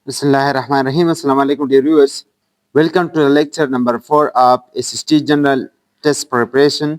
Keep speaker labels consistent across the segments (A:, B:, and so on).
A: Bismillahirrahmanirrahim. Assalamu alaikum dear viewers. Welcome to the lecture number 4 of SST General Test Preparation.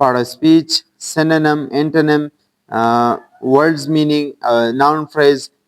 A: part of speech, synonym, antonym, words meaning, noun phrase,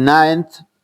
A: 9th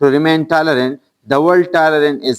A: to remain tolerant. The word tolerant is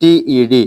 A: TED,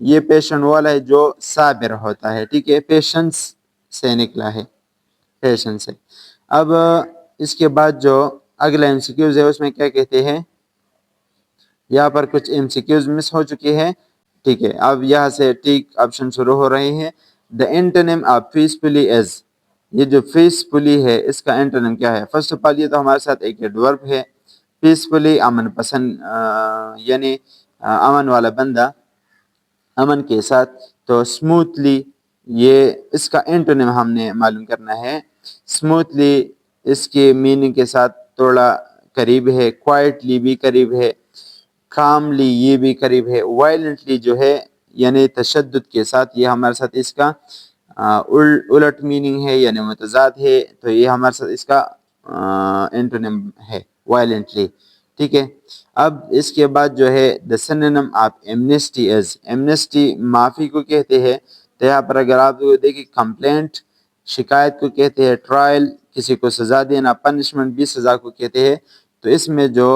A: یہ پیشن والا ہے جو صابر ہوتا ہے، ٹھیک ہے، patience سے نکلا ہے، پیشن سے۔ اب اس کے بعد جو اگلا ایم سی کیوز ہے اس میں کیا کہتے ہیں، یہاں پر کچھ ایم سی کیوز مس ہو چکی ہے، ٹھیک ہے، اب یہاں سے ٹھیک آپشن شروع ہو رہے ہیں۔ دا اینٹونیم آف پیسفلی از، یہ جو پیسفلی ہے اس کا اینٹونیم کیا ہے؟ فرسٹ آف آل یہ تو ہمارے ساتھ ایک ایڈورب ہے، پیسفلی امن پسند، یعنی امن والا بندہ، امن کے ساتھ، تو اسموتھلی یہ اس کا اینٹونیم ہم نے معلوم کرنا ہے۔ اسموتھلی اس کے میننگ کے ساتھ تھوڑا قریب ہے، کوائٹلی بھی قریب ہے، کاملی یہ بھی قریب ہے، وائلنٹلی جو ہے یعنی تشدد کے ساتھ، یہ ہمارے ساتھ اس کا الٹ میننگ ہے یعنی متضاد ہے، تو یہ ہمارے ساتھ اس کا اینٹونیم ہے وائلنٹلی، ٹھیک ہے۔ اب اس کے بعد جو ہے the synonym of amnesty is, amnesty معافی کو کہتے ہیں، تو یہاں پر اگر آپ دیکھیں کمپلینٹ شکایت کو کہتے ہیں، ٹرائل کسی کو سزا دینا، پنشمنٹ بھی سزا کو کہتے ہیں، تو اس میں جو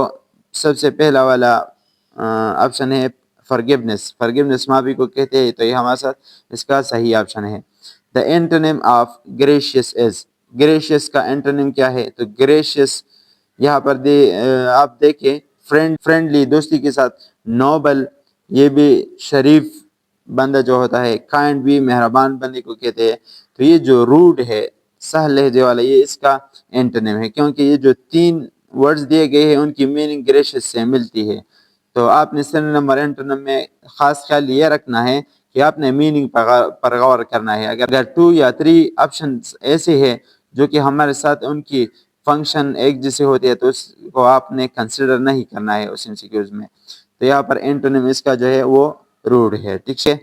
A: سب سے پہلا والا آپشن ہے فرگیونیس، فرگیونیس معافی کو کہتے ہیں، تو یہ ہمارے ساتھ اس کا صحیح آپشن ہے۔ دا antonym of gracious is, gracious کا اینٹونیم کیا ہے؟ تو گریشیس یہاں پر آپ دیکھیں فرینڈلی دوستی کے ساتھ، نوبل یہ بھی شریف بندہ جو ہوتا ہے، کائنڈ بھی مہربان بندے کو کہتے ہیں، تو یہ جو روڈ ہے سہل لہجے والا یہ اس کا اینٹونیم ہے، کیونکہ یہ جو تین ورڈز دیے گئے ہیں ان کی میننگ گریشیس سے ملتی ہے، تو آپ نے سینونیم اور اینٹونیم میں خاص خیال یہ رکھنا ہے کہ آپ نے میننگ پر غور کرنا ہے۔ اگر 2 یا 3 آپشن ایسے ہیں جو کہ ہمارے ساتھ ان کی فنکشن ایک جیسے ہوتی ہے تو اس کو آپ نے کنسیڈر نہیں کرنا ہے اس انسیکیوز میں، تو یہاں پر اینٹونیم اس کا جو ہے وہ روڈ ہے، ٹھیک ہے۔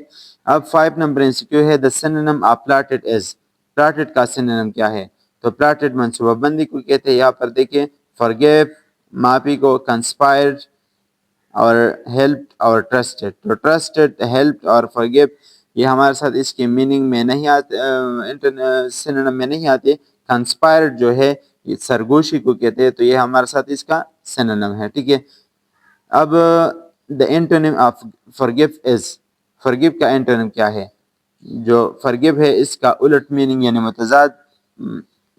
A: اب 5 نمبر انسیکیو ہے the synonym of plotted is, plotted کا سینونیم کیا ہے؟ تو پلاٹڈ منصوبہ بندی کو کہتے ہیں، یہاں پر دیکھیں فرگیو معافی کو، کنسپائرڈ اور ہیلپ اور ٹرسٹڈ، تو ٹرسٹڈ، ہیلپ اور فرگیو یہ ہمارے ساتھ اس کی میننگ میں نہیں آتے، سینونیم میں نہیں آتے۔ کنسپائرڈ جو ہے یہ سرگوشی کو کہتے ہیں، تو یہ ہمارے ساتھ اس کا سینونیم ہے، ٹھیک ہے۔ اب دا antonym of forgive is, forgive کا اینٹونیم کیا ہے؟ جو فرگیو ہے اس کا الٹ میننگ یعنی متضاد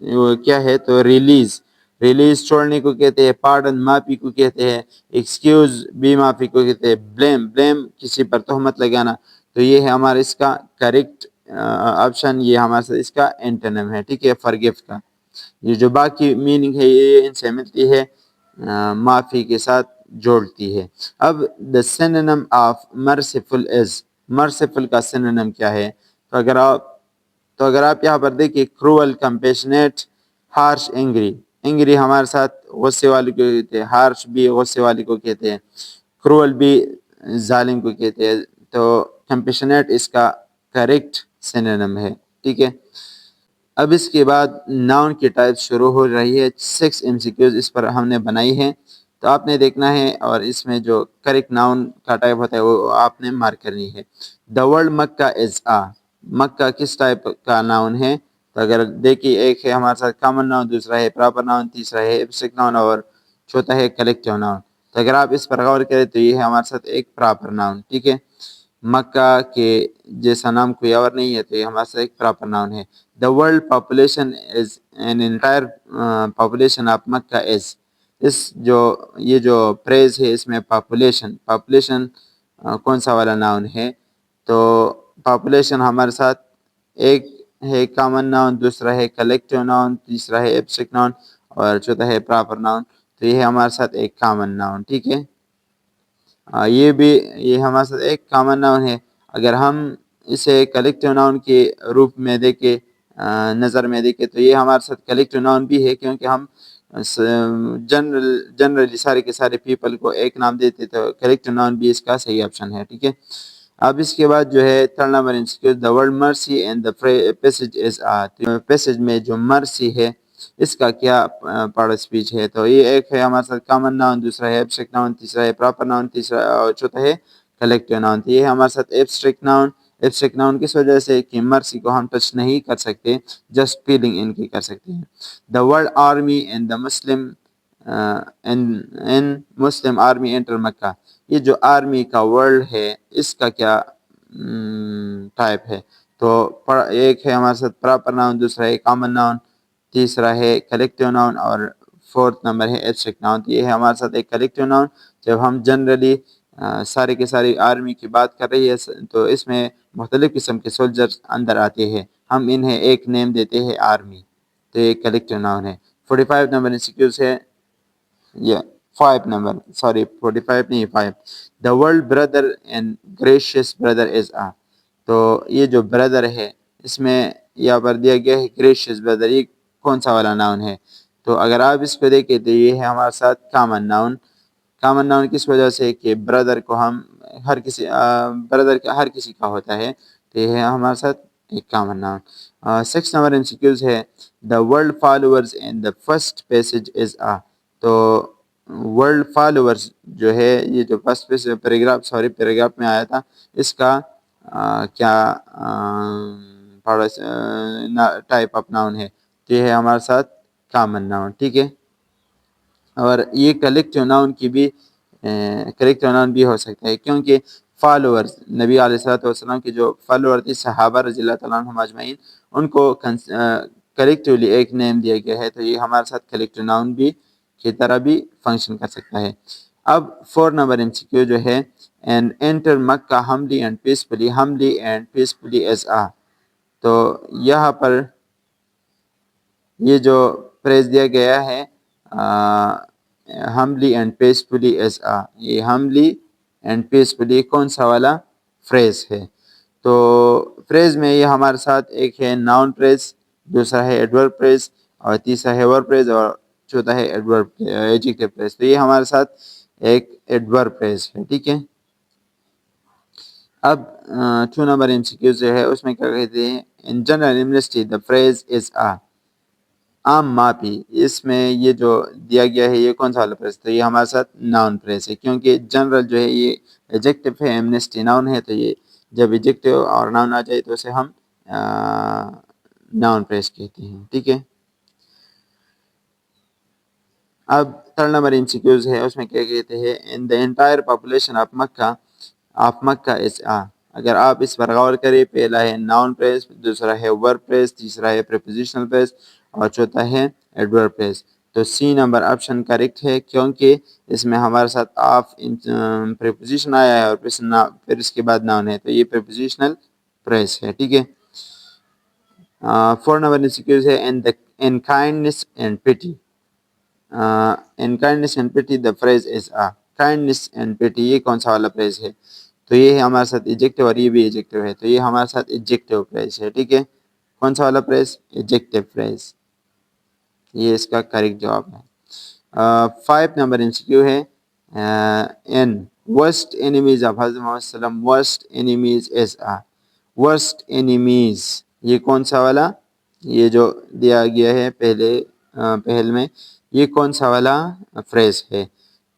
A: وہ کیا ہے؟ تو ریلیز، ریلیز چھوڑنے کو کہتے ہیں، پارڈن معافی کو کہتے ہیں، ایکسکیوز بھی معافی کو کہتے ہیں، بلیم، بلیم کسی پر تہمت لگانا، تو یہ ہے ہمارا اس کا کریکٹ آپشن، یہ ہمارے ساتھ اس کا اینٹونیم ہے، ٹھیک ہے، فرگیو کا۔ یہ جو باقی میننگ ہے یہ ان سے ملتی ہے، معافی کے ساتھ جوڑتی ہے۔ اب the synonym of merciful is, merciful کا سینونیم کیا ہے؟ تو اگر آپ یہاں پر دیکھیں cruel, compassionate, harsh, angry, angry ہمارے ساتھ غصے والے کو کہتے ہیں، ہارش بھی غصے والے کو کہتے ہیں، کروئل بھی ظالم کو کہتے ہیں، تو کمپیشنیٹ اس کا کریکٹ سینونیم ہے، ٹھیک ہے۔ اب اس کے بعد ناؤن کی ٹائپ شروع ہو رہی ہے، 6 MCQs اس پر ہم نے بنائی ہے، تو آپ نے دیکھنا ہے اور اس میں جو کریکٹ ناؤن کا ٹائپ ہوتا ہے وہ آپ نے مارک کرنی ہے۔ دا ورڈ مکہ از آ، مکہ کس ٹائپ کا ناؤن ہے؟ تو اگر دیکھیے ایک ہے ہمارے ساتھ کامن ناؤن، دوسرا ہے پراپر ناؤن، تیسرا ہے ایبسٹریکٹ ناؤن اور چوتھا ہے کلیکٹیو ناؤن، تو اگر آپ اس پر غور کریں تو یہ ہے ہمارے ساتھ ایک پراپر ناؤن، ٹھیک ہے۔ مکہ کے جیسا نام کوئی اور نہیں ہے، تو یہ ہمارے ساتھ ایک پراپر ناؤن ہے۔ The world population is an entire population of Makkah is، اس جو یہ جو پریز ہے اس میں پاپولیشن کون سا والا ناؤن ہے؟ تو پاپولیشن ہمارے ساتھ ایک ہے کامن ناؤن، دوسرا ہے کلیکٹیو ناؤن، تیسرا ہے ایبسٹریکٹ ناؤن اور چوتھا ہے پراپر ناؤن، تو یہ ہے ہمارے ساتھ ایک کامن ناؤن، ٹھیک ہے۔ یہ ہمارے ساتھ ایک کامن ناؤن ہے۔ اگر ہم اسے کلیکٹیو ناؤن کے روپ میں دیکھیں، نظر میں دیکھیں، تو یہ ہمارے ساتھ کلیکٹیو ناؤن بھی ہے، کیونکہ ہم جنرلی سارے کے سارے پیپل کو ایک نام دیتے، تو کلیکٹیو ناؤن بھی اس کا صحیح آپشن ہے، ٹھیک ہے۔ اب اس کے بعد جو ہے 3 number insecure, the word mercy and the passage is a, passage میں جو مرسی ہے اس کا کیا پارٹ اسپیچ ہے؟ تو یہ ایک ہے ہمارے ساتھ کامن ناؤن، دوسرا ہے ایبسٹریکٹ ناؤن، تیسرا ہے پراپر ناؤن، تیسرا اور چوتھا ہے کلیکٹیو ناؤن، تو یہ ہے ہمارے ساتھ ایبسٹریکٹ ناؤن۔ ایبسٹریکٹ ناؤن کس وجہ سے کہ مرسی کو ہم ٹچ نہیں کر سکتے، جسٹ فیلنگ ان کی کر سکتے ہیں۔ The word army and the Muslim in Muslim army enter Mecca, یہ جو آرمی کا ورڈ ہے اس کا کیا ٹائپ ہے. تو ایک ہے ہمارے ساتھ پراپر ناؤن، دوسرا ہے کامن ناؤن، تیسرا ہے کلیکٹیو ناؤن، اور فورتھ نمبر ہے ایبسٹریکٹ ناؤن. یہ ہے ہمارے ساتھ ایک کلیکٹیو ناؤن. جب ہم جنرلی سارے کے ساری آرمی کی بات کر رہی ہے تو اس میں مختلف قسم کے سولجرز اندر آتے ہیں، ہم انہیں ایک نیم دیتے ہیں آرمی، تو یہ کلیکٹیو ناؤن ہے. 45 نمبر انسیکیوز ہے، یا 5 نمبر، سوری 45 نہیں 5. The word brother and gracious brother is a. تو یہ جو بردر ہے اس میں یہاں پر دیا گیا ہے گریشیس بردر، یہ کون سا والا ناؤن ہے؟ تو اگر آپ اس کو دیکھیں تو یہ ہے ہمارے ساتھ کامن ناؤن. کامن ناؤن کس وجہ سے کہ بردر کو ہم بردر کا ہر کسی کا ہوتا ہے، تو یہ ہے ہمارے ساتھ ایک کامن ناؤن. 6 نمبر انسیکیوز ہے the word followers in the first passage is a. تو ورلڈ فالوورز جو ہے یہ جو فرسٹ پیراگراف میں آیا تھا، اس کا کیا ٹائپ آف ناؤن ہے؟ تو یہ ہے ہمارے ساتھ کامن ناؤن. ٹھیک ہے. اور یہ کلیکٹیو ناؤن بھی ہو سکتا ہے، کیونکہ فالوورز نبی علیہ الصلوۃ والسلام کے جو فالوور تھے صحابہ رضی اللہ تعالیٰ عنہم اجمعین، ان کو کلیکٹیولی ایک نیم دیا گیا ہے، تو یہ ہمارے ساتھ کلیکٹیو ناؤن بھی کی طرح بھی فنکشن کر سکتا ہے. اب 4 نمبر MCQ جو ہے and enter Mecca humbly and peacefully as آ. تو یہاں پر یہ جو پریز دیا گیا ہے humbly and peacefully as آ، یہ humbly and peacefully کون سا والا فریز ہے؟ تو فریز میں یہ ہمارے ساتھ ایک ہے ناؤن پریز، دوسرا ہے ایڈورب پریز، اور تیسرا ہے ورب پریز، اور چوتھا ہے ایڈجیکٹو پریز. تو یہ ہمارے ساتھ ایک ایڈورب پریز ہے. ٹھیک ہے. اب 2 نمبر MCQ جو ہے اس میں کیا کہتے ہیں؟ In general university the phrase is a. عام ماپی، اس میں یہ جو دیا گیا ہے یہ کون سا والا پریز؟ تو یہ ہمارے ساتھ ناؤن پریز ہے، کیونکہ جنرل جو ہے یہ ایڈجیکٹو ہے، ایمنسٹی ناؤن ہے. تو یہ جب ایڈجیکٹو اور ناؤن آ جائے تو اسے ہم ناؤن پریز کہتے ہیں. ٹھیک ہے. اب 3 نمبر MCQs ہے اس میں کیا کہتے ہیں؟ ان دا انٹائر پاپولیشن آف مکہ از آ. اگر آپ اس پر غور کریں، پہلا ہے ناؤن پریز، دوسرا ہے ورب پریز، تیسرا ہے پریپوزیشنل پریز، اور چوتھا ہے ایڈورب پریز. تو سی نمبر آپشن کریکٹ ہے، کیونکہ اس میں ہمارے ساتھ آف پریپوزیشن آیا ہے اور پھر اس کے بعد ناؤن ہے، تو یہ پریپوزیشنل پریز ہے. ٹھیک ہے. 4 نمبر MCQs ہے in kindness and pity. in kindness and pity the phrase is a. kindness and pity یہ کون سا والا پریز ہے؟ تو یہ ہے ہمارے ساتھ ایڈجیکٹو، اور یہ بھی ایڈجیکٹو ہے، تو یہ ہمارے ساتھ ایڈجیکٹو پریز ہے. ٹھیک ہے. کون سا والا پریز؟ ایڈجیکٹو پریز. یہ اس کا کریکٹ جواب ہے. 5 نمبر MCQ ہے ان worst enemies of حضرت محمد صلی اللہ علیہ وسلم worst enemies is a. worst enemies یہ کون سا والا؟ یہ جو دیا گیا ہے پہل میں، یہ کون سا والا فریز ہے؟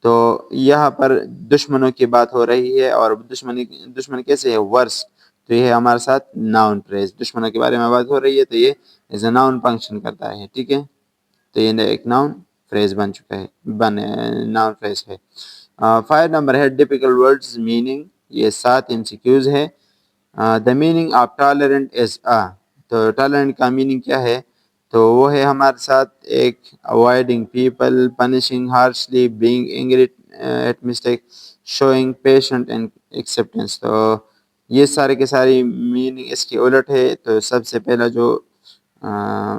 A: تو یہاں پر دشمنوں کی بات ہو رہی ہے، اور دشمن کیسے ہے؟ ورس. تو یہ ہے ہمارے ساتھ ناؤن فریز. دشمنوں کے بارے میں بات ہو رہی ہے تو یہ ایز اے ناؤن فنکشن کرتا ہے. ٹھیک ہے. تو یہ ایک ناؤن فریز بن چکا ہے، ناؤن فریز ہے. 5 نمبر ہے ٹپیکل ورڈز میننگ. یہ 7 MCQs ہے. The meaning of tolerant is a. تو ٹالرنٹ کا میننگ کیا ہے؟ تو وہ ہے ہمارے ساتھ ایک avoiding people, punishing harshly, being angry at mistake, showing patient and acceptance. تو یہ سارے کے ساری میننگ اس کی الٹ ہے. تو سب سے پہلا جو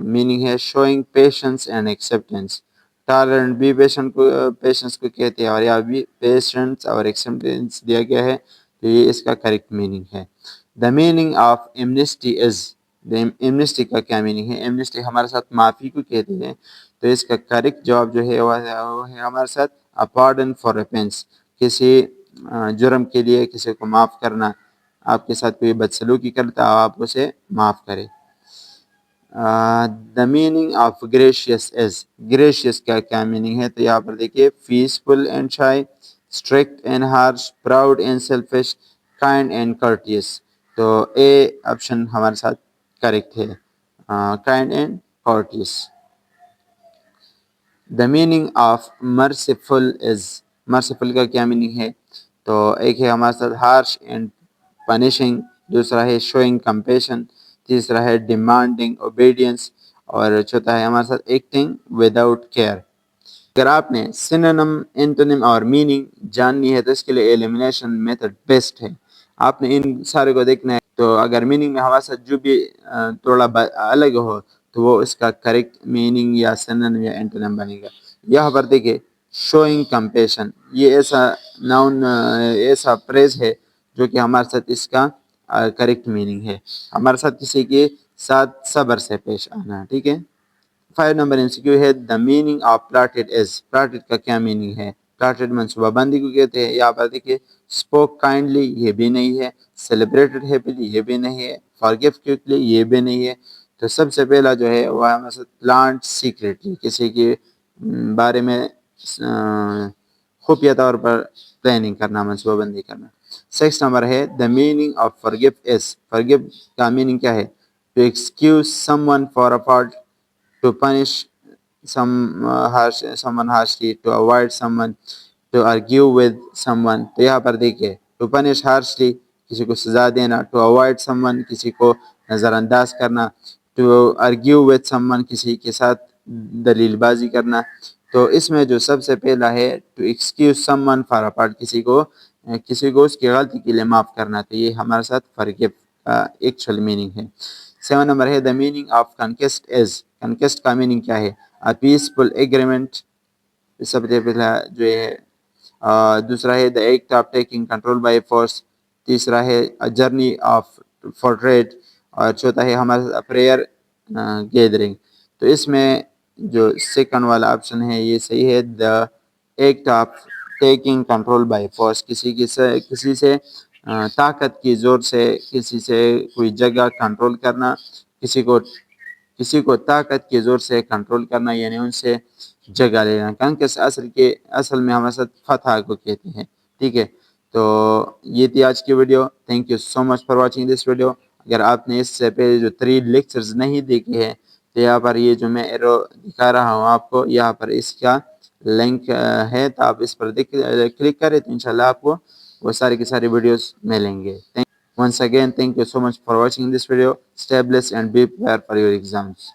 A: میننگ ہے شوئنگ پیشنس اینڈ ایکسیپٹنس. ٹالرنٹ بھی پیشنس کو کہتے ہیں، اور یہاں بھی پیشنس اور ایکسیپٹنس دیا گیا ہے، تو یہ اس کا کریکٹ میننگ ہے. The meaning of amnesty is. Amnesty کا کیا میننگ ہے؟ ایمنسٹی ہمارے ساتھ معافی کو کہتے ہیں، تو اس کا کریکٹ جواب جو ہے وہ ہے ہمارے ساتھ پارڈن فار اوفینس. کسی جرم کے لیے کسی کو معاف کرنا. آپ کے ساتھ کوئی بدسلوکی کرتا ہے، آپ اسے معاف کرے. The meaning of gracious is. Gracious کا کیا میننگ ہے؟ تو یہاں پر دیکھیے peaceful and shy, strict and harsh, proud and selfish, kind and courteous. تو اے آپشن ہمارے ساتھ کریکٹ ہے، kind and courteous. The meaning of merciful is. Merciful کا کیا میننگ ہے؟ تو ایک ہے ہمارے ساتھ ہارش اینڈ punishing, دوسرا ہے showing compassion, تیسرا ہے demanding obedience, اور چوتھا ہے ہمارے ساتھ acting without care. اگر آپ نے سینونم، اینٹونیم اور میننگ جاننی ہے تو اس کے لیے ایلیمینیشن میتھڈ بیسٹ ہے. آپ نے ان سارے کو دیکھنا ہے. تو اگر میننگ میں ہمارے ساتھ جو بھی تھوڑا الگ ہو تو وہ اس کا کریکٹ میننگ یا سینونم یا اینٹونیم بنے گا. یہاں پر دیکھیں شوئنگ کمپیشن، یہ ایسا ناؤن ایسا پریز ہے جو کہ ہمارے ساتھ اس کا کریکٹ میننگ ہے. ہمارے ساتھ کسی کے ساتھ صبر سے پیش آنا. ٹھیک ہے. 5 نمبر MCQ ہے the meaning of plotted is. Plotted کا کیا میننگ ہے؟ پلاٹڈ منصوبہ بندی کو کہتے ہیں. یہاں پر دیکھیے اسپوک کائنڈلی یہ بھی نہیں ہے، سیلیبریٹڈ ہیپیلی یہ بھی نہیں ہے، فارگیو کوئکلی یہ بھی نہیں ہے. تو سب سے پہلا جو ہے وہ مثلا پلانٹ سیکریٹلی، کسی کے بارے میں خفیہ طور پر پلاننگ کرنا، منصوبہ بندی کرنا. 6 نمبر ہے the meaning of forgive us. Forgive کا میننگ کیا ہے؟ To excuse someone for a fault, to punish someone harshly, to avoid someone, to argue with someone. تو یہاں پر دیکھیے to punish harshly کسی کو سزا دینا، to avoid someone کسی کو نظر انداز کرنا، to argue with someone کسی کے ساتھ دلیل بازی کرنا. تو اس میں جو سب سے پہلا ہے to excuse someone for a fault، کسی کو اس کی غلطی کے لیے معاف کرنا. تو یہ ہمارے ساتھ forgive کا ایکچوئل میننگ ہے. 7 نمبر ہے دا میننگ آف کنکسٹ از. کنکسٹ کا میننگ کیا ہے؟ پیسفل ایگریمنٹ، سب سے پہلا جو ہے. دوسرا ہے the act of taking control by force. تیسرا ہے جرنی آف فار ٹریڈ. اور چوتھا ہے ہمارا پریئر گیدرنگ. تو اس میں جو سیکنڈ والا آپشن ہے یہ صحیح ہے. The act of taking control by force, کسی سے طاقت کی زور سے کسی سے کوئی جگہ کنٹرول کرنا، کسی کو طاقت کی زور سے کنٹرول کرنا، یعنی ان سے جگہ لینا. کنکس اصل میں ہمارے ساتھ فتح کو کہتے ہیں. ٹھیک ہے. تو یہ تھی آج کی video. Thank you so much for watching this video. اگر آپ نے اس سے پہلے جو 3 لیکچرز نہیں دیکھے ہیں تو یہاں پر یہ جو میں ایرو دکھا رہا ہوں آپ کو، یہاں پر اس کا لنک ہے، تو آپ اس پر کلک کریں تو انشاءاللہ آپ کو وہ سارے کی ساری ویڈیوز ملیں گے. Once again, thank you so much for watching this video. Stay blessed and be prepared for your exams.